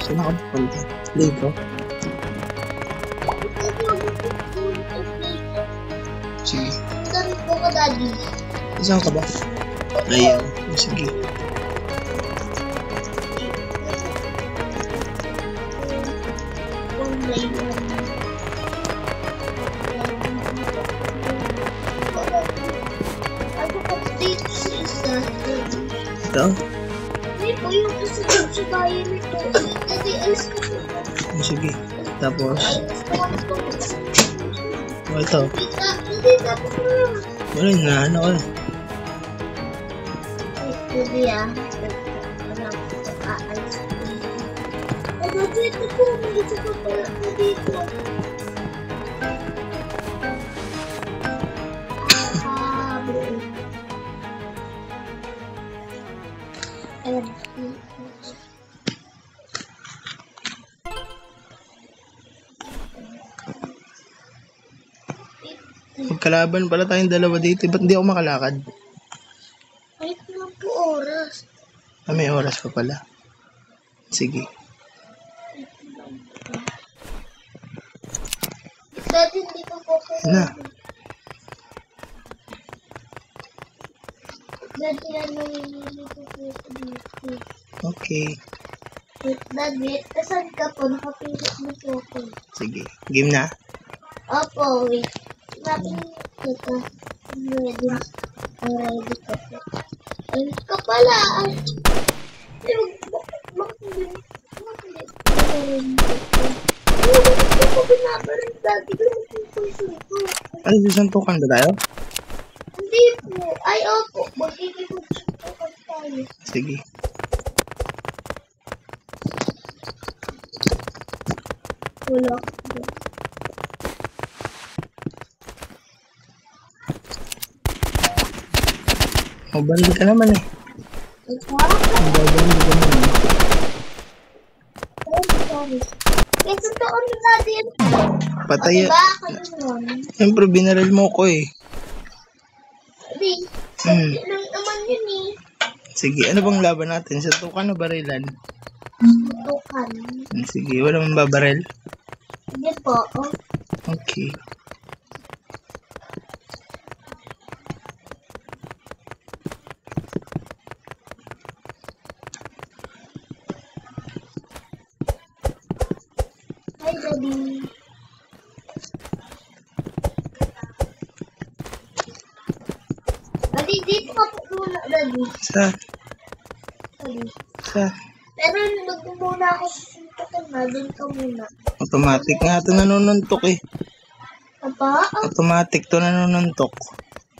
Saan ako punta? Dito? Sige. Saan po ka, Daddy? Saan ka ba? Ayan. Sige. Ito? Hindi po yung isa dyan sa bayan nito. Daddy, alis ka po. Sige. Tapos, Alis ka po. ito. Hindi, tapos mo lang. Wala na, ano ko. Hindi ah. Aalis ko. Ay, Daddy, ito po. May isa pa pala po dito. Magkalaban pala tayong dalawa dito. Ba't hindi ako makalakad? Kahit na po oras. Ah, may oras pa pala. Sige. Daddy, hindi ko po Na. Daddy, ano yung ko po dito? Okay. Wait, Daddy, saan ka po? Nakapilit mo po ako. Sige. Game na. Opo, wait. Sabi ko ito. Ready. Ready ko po. Ayun ka pala. Ay, bakit hindi? Bakit ko binabarin, Daddy? Ano, susuntukan ba tayo? Hindi po. Ay, opo. Magkikipagsuntukan tayo. Sige. Wala. Mabaril ka naman eh. Mabaril ka naman eh. Kasi ito kami Daddy. Patay. Diba? Kayo nun. Siyempre, binaril mo ko eh. Hindi. Lang naman yun eh. Sige, ano bang laban natin? Suntukan o barilan? Tukan. Sige, wala mong babaril? Hindi po. Oh. Okay. Hi, Daddy. Daddy, dito ka po muna, Daddy. Sa? Daddy. Sa? Pero nag-muna ako sa suntukan na, doon ka muna. Automatic nga ito nanununtok eh. Aba? Automatic to nanununtok.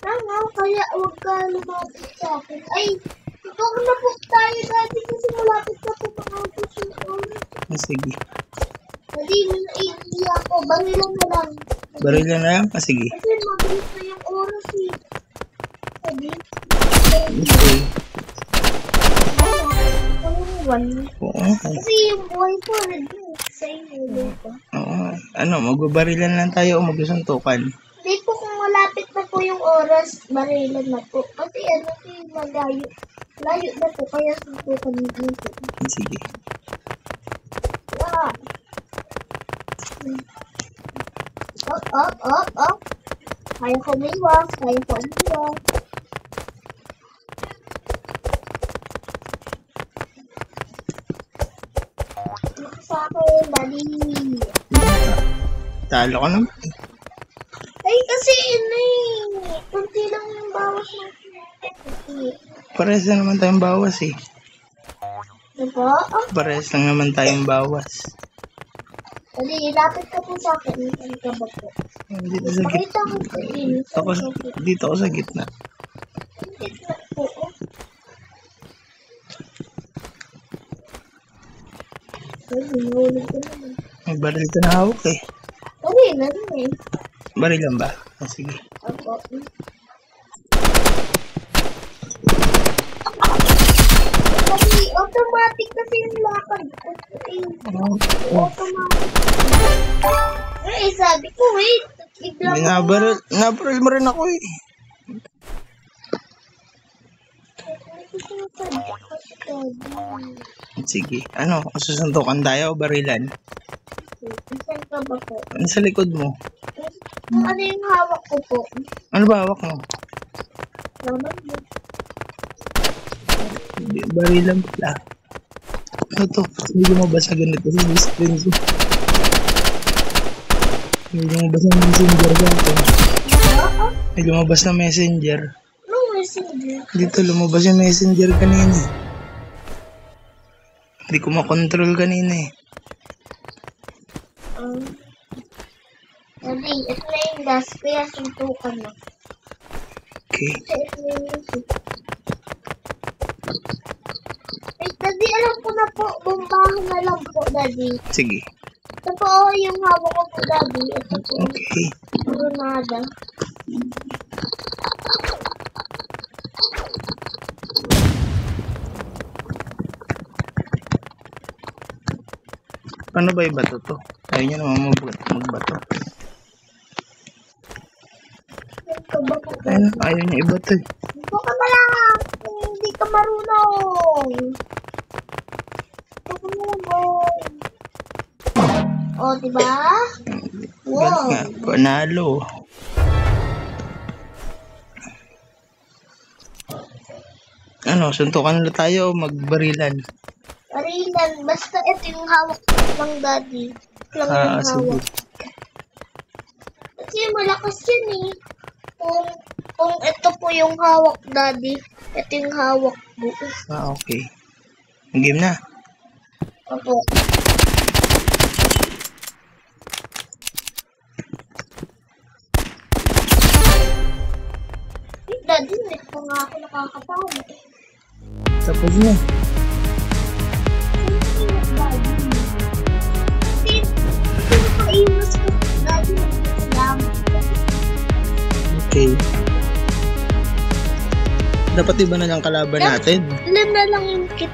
Tama, kaya huwag ka lumapit sa akin. Ay, tutulog na po tayo, Daddy, kasi malapit na po mga susunod. Sige. Daddy, may na-idea ako. Barilan na lang. Barilan na lang? Sige. Kasi mabilis na yung oras eh. Daddy? Okay. Oo. Kasi yung buhay ko, sa inyo dito. Oo. Ano, magbabarilan lang tayo o magsusuntukan? Hindi po kung malapit na po yung oras, barilan na po. Kasi ano po yung malayo. Layo na po, kaya suntukan nito. Sige. Wow. Up. Kaya ko umiwas. Sa akin, Daddy. Talo ka naman. Ay, kasi kunti lang yung bawas natin. Parehas lang naman tayong bawas eh. Diba? Parehas lang naman tayong bawas. Daddy, lapit ka po sa akin. Ano ka ba po? Dito sa gitna. Pakita ko po din. Dito ako sa gitna. Gitna po. Ay, hinulog ko naman. May baril ka na hawak eh. Barilan eh. Barilan ba? Ah, sige. Ako. Kasi automatic kasi yung lakad ko. Automatic. Eh, sabi ko, wait. Nabaril mo rin ako eh. Sige. Ano? Susuntukan tayo o barilan? Saan ka ba po? Ano sa likod mo? Ano yung hawak ko po? Ano ba hawak mo? Laman mo. Barilan pala. Ano to? Hindi lumabas sa ganito sa screen ko. Hindi lumabas na messenger sa akin. May lumabas na messenger. Anong messenger? Dito lumabas yung messenger kanina. Hindi ko makontrol kanina eh. Daddy, ito na yung gas, kaya suntukan na. Okay. Ito na yung gas. Eh, Daddy, alam ko na po, bombahan na lang po, Daddy. Sige. Ito po yung hawak ko po, Daddy. Ito po, Okay. granada. Ano ba yung bato to? Ayaw niya naman magbato. Saan ka ba po? Ayun, ayaw niya ibato eh. Ito ka na lang. Hindi ka marunong. Ito ka na lang, boy. O, diba? Ba't Wow. nga? Panalo. Ano, suntukan na tayo o magbarilan? Barilan. Basta ito yung hawak ng Daddy. Ito lang yung Sige. hawak. Kasi malakas yan eh. Kung ito po yung hawak, Daddy, ito yung hawak po. Okay. Game na. Opo. Daddy, hindi pa nga ako nakakatawa. Tapos na. Daddy. Kasi nakaiwas ko, Daddy. Salamat. Okay. Dapat iba na lang kalaban natin. Ilan na lang yung kit